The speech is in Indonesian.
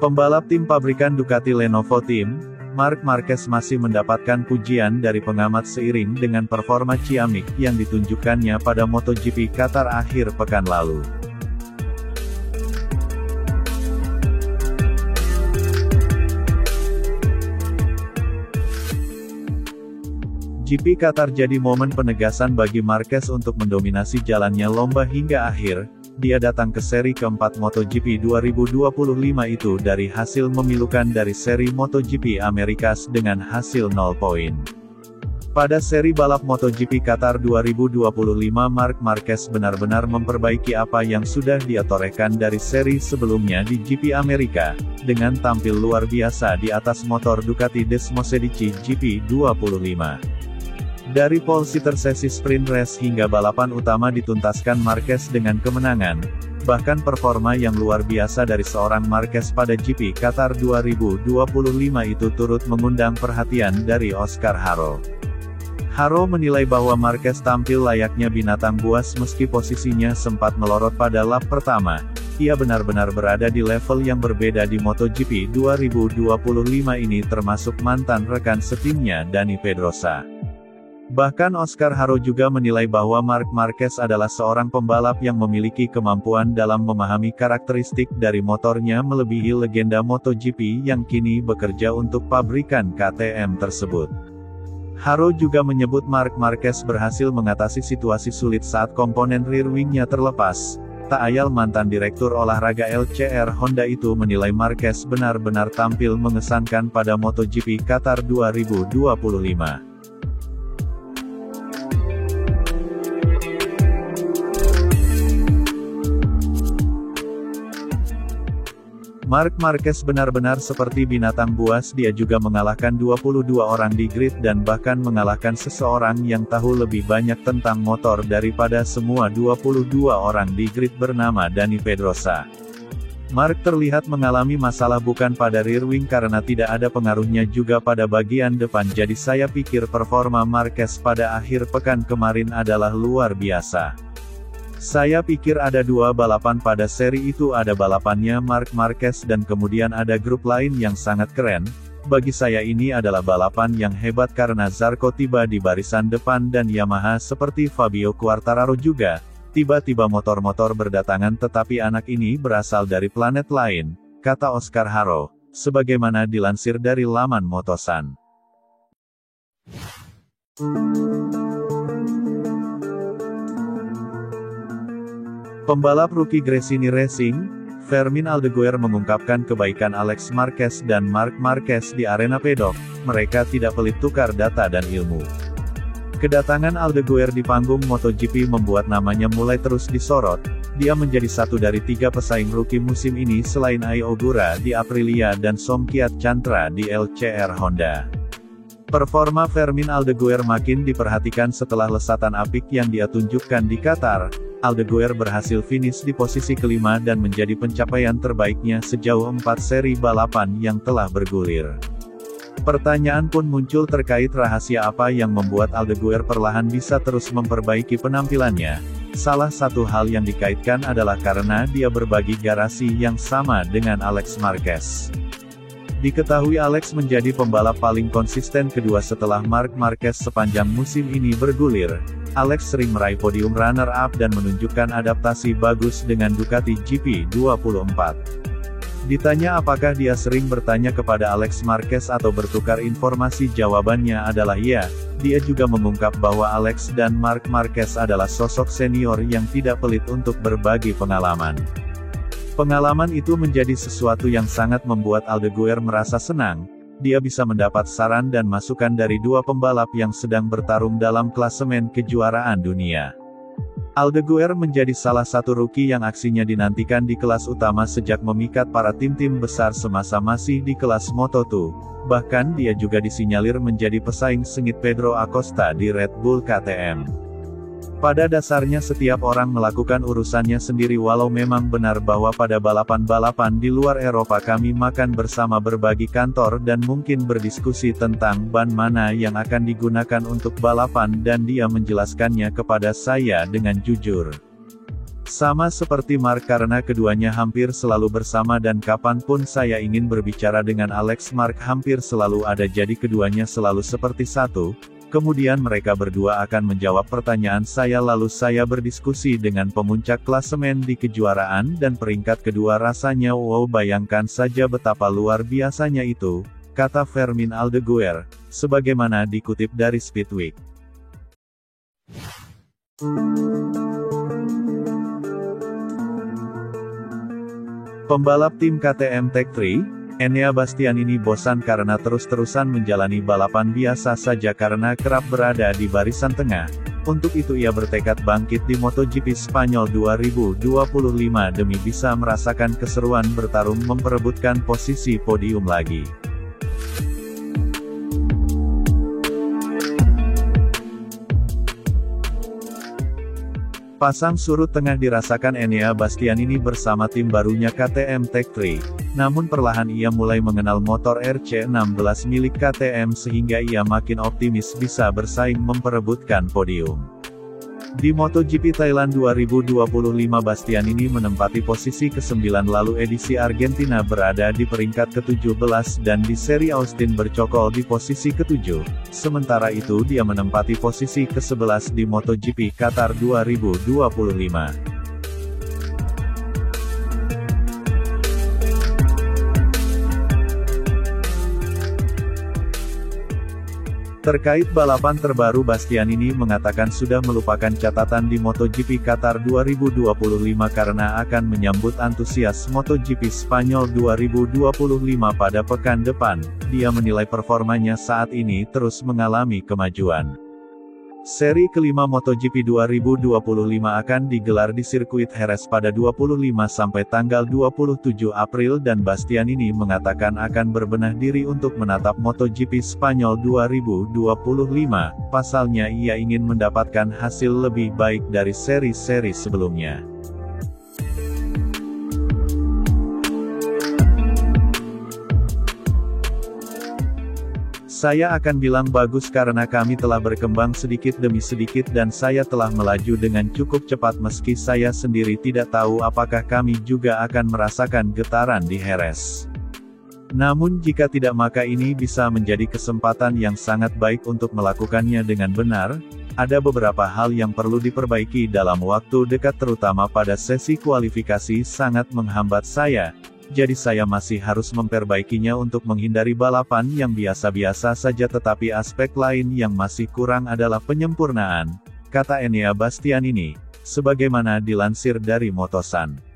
Pembalap tim pabrikan Ducati Lenovo Team, Marc Marquez masih mendapatkan pujian dari pengamat seiring dengan performa ciamik yang ditunjukkannya pada MotoGP Qatar akhir pekan lalu. GP Qatar jadi momen penegasan bagi Marquez untuk mendominasi jalannya lomba hingga akhir. Dia datang ke seri keempat MotoGP 2025 itu dari hasil memilukan dari seri MotoGP Americas dengan hasil 0 poin. Pada seri balap MotoGP Qatar 2025 Marc Marquez benar-benar memperbaiki apa yang sudah dia torehkan dari seri sebelumnya di GP Amerika, dengan tampil luar biasa di atas motor Ducati Desmosedici GP25. Dari pole sitter sesi sprint race hingga balapan utama dituntaskan Marquez dengan kemenangan. Bahkan performa yang luar biasa dari seorang Marquez pada GP Qatar 2025 itu turut mengundang perhatian dari Oscar Haro. Haro menilai bahwa Marquez tampil layaknya binatang buas meski posisinya sempat melorot pada lap pertama. Ia benar-benar berada di level yang berbeda di MotoGP 2025 ini termasuk mantan rekan setimnya Dani Pedrosa. Bahkan Oscar Haro juga menilai bahwa Marc Marquez adalah seorang pembalap yang memiliki kemampuan dalam memahami karakteristik dari motornya melebihi legenda MotoGP yang kini bekerja untuk pabrikan KTM tersebut. Haro juga menyebut Marc Marquez berhasil mengatasi situasi sulit saat komponen rear wing-nya terlepas. Tak ayal mantan direktur olahraga LCR Honda itu menilai Marquez benar-benar tampil mengesankan pada MotoGP Qatar 2025. Marc Marquez benar-benar seperti binatang buas. Dia juga mengalahkan 22 orang di grid dan bahkan mengalahkan seseorang yang tahu lebih banyak tentang motor daripada semua 22 orang di grid bernama Dani Pedrosa. Marc terlihat mengalami masalah bukan pada rear wing karena tidak ada pengaruhnya juga pada bagian depan, jadi saya pikir performa Marquez pada akhir pekan kemarin adalah luar biasa. Saya pikir ada dua balapan pada seri itu, ada balapannya Marc Marquez dan kemudian ada grup lain yang sangat keren. Bagi saya ini adalah balapan yang hebat karena Zarco tiba di barisan depan dan Yamaha seperti Fabio Quartararo juga. Tiba-tiba motor-motor berdatangan tetapi anak ini berasal dari planet lain, kata Oscar Haro, sebagaimana dilansir dari laman Motosan. Pembalap rookie Gresini Racing, Fermin Aldeguer mengungkapkan kebaikan Alex Marquez dan Marc Marquez di arena pedok. Mereka tidak pelit tukar data dan ilmu. Kedatangan Aldeguer di panggung MotoGP membuat namanya mulai terus disorot. Dia menjadi satu dari 3 pesaing rookie musim ini selain Ai Ogura di Aprilia dan Somkhiat Chantra di LCR Honda. Performa Fermin Aldeguer makin diperhatikan setelah lesatan apik yang dia tunjukkan di Qatar. Aldeguer berhasil finish di posisi kelima dan menjadi pencapaian terbaiknya sejauh 4 seri balapan yang telah bergulir. Pertanyaan pun muncul terkait rahasia apa yang membuat Aldeguer perlahan bisa terus memperbaiki penampilannya. Salah satu hal yang dikaitkan adalah karena dia berbagi garasi yang sama dengan Alex Marquez. Diketahui Alex menjadi pembalap paling konsisten kedua setelah Marc Marquez sepanjang musim ini bergulir. Alex sering meraih podium runner-up dan menunjukkan adaptasi bagus dengan Ducati GP24. Ditanya apakah dia sering bertanya kepada Alex Marquez atau bertukar informasi, jawabannya adalah ya. Dia juga mengungkap bahwa Alex dan Marc Marquez adalah sosok senior yang tidak pelit untuk berbagi pengalaman. Pengalaman itu menjadi sesuatu yang sangat membuat Aldeguer merasa senang. Dia bisa mendapat saran dan masukan dari 2 pembalap yang sedang bertarung dalam klasemen kejuaraan dunia. Aldeguer menjadi salah satu rookie yang aksinya dinantikan di kelas utama sejak memikat para tim-tim besar semasa masih di kelas Moto2. Bahkan dia juga disinyalir menjadi pesaing sengit Pedro Acosta di Red Bull KTM. Pada dasarnya setiap orang melakukan urusannya sendiri, walau memang benar bahwa pada balapan-balapan di luar Eropa kami makan bersama, berbagi kantor dan mungkin berdiskusi tentang ban mana yang akan digunakan untuk balapan, dan dia menjelaskannya kepada saya dengan jujur. Sama seperti Mark karena keduanya hampir selalu bersama dan kapanpun saya ingin berbicara dengan Alex Mark hampir selalu ada jadi keduanya selalu seperti satu. Kemudian mereka berdua akan menjawab pertanyaan saya lalu saya berdiskusi dengan pemuncak klasemen di kejuaraan dan peringkat kedua rasanya wow bayangkan saja betapa luar biasanya itu, kata Fermin Aldeguer, sebagaimana dikutip dari Speedweek. Pembalap tim KTM Tech3, Enea Bastianini bosan karena terus-terusan menjalani balapan biasa saja karena kerap berada di barisan tengah. Untuk itu ia bertekad bangkit di MotoGP Spanyol 2025 demi bisa merasakan keseruan bertarung memperebutkan posisi podium lagi. Pasang surut tengah dirasakan Enea Bastianini bersama tim barunya KTM Tech3. Namun perlahan ia mulai mengenal motor RC16 milik KTM sehingga ia makin optimis bisa bersaing memperebutkan podium. Di MotoGP Thailand 2025 Bastianini menempati posisi ke-9 lalu edisi Argentina berada di peringkat ke-17 dan di seri Austin bercokol di posisi ke-7. Sementara itu dia menempati posisi ke-11 di MotoGP Qatar 2025. Terkait balapan terbaru Bastianini mengatakan sudah melupakan catatan di MotoGP Qatar 2025 karena akan menyambut antusias MotoGP Spanyol 2025 pada pekan depan. Dia menilai performanya saat ini terus mengalami kemajuan. Seri kelima MotoGP 2025 akan digelar di sirkuit Jerez pada 25 sampai tanggal 27 April dan Bastianini mengatakan akan berbenah diri untuk menatap MotoGP Spanyol 2025. Pasalnya ia ingin mendapatkan hasil lebih baik dari seri-seri sebelumnya. Saya akan bilang bagus karena kami telah berkembang sedikit demi sedikit dan saya telah melaju dengan cukup cepat meski saya sendiri tidak tahu apakah kami juga akan merasakan getaran di Jerez. Namun jika tidak maka ini bisa menjadi kesempatan yang sangat baik untuk melakukannya dengan benar. Ada beberapa hal yang perlu diperbaiki dalam waktu dekat terutama pada sesi kualifikasi sangat menghambat saya. Jadi saya masih harus memperbaikinya untuk menghindari balapan yang biasa-biasa saja tetapi aspek lain yang masih kurang adalah penyempurnaan, kata Enea Bastianini, sebagaimana dilansir dari Motosan.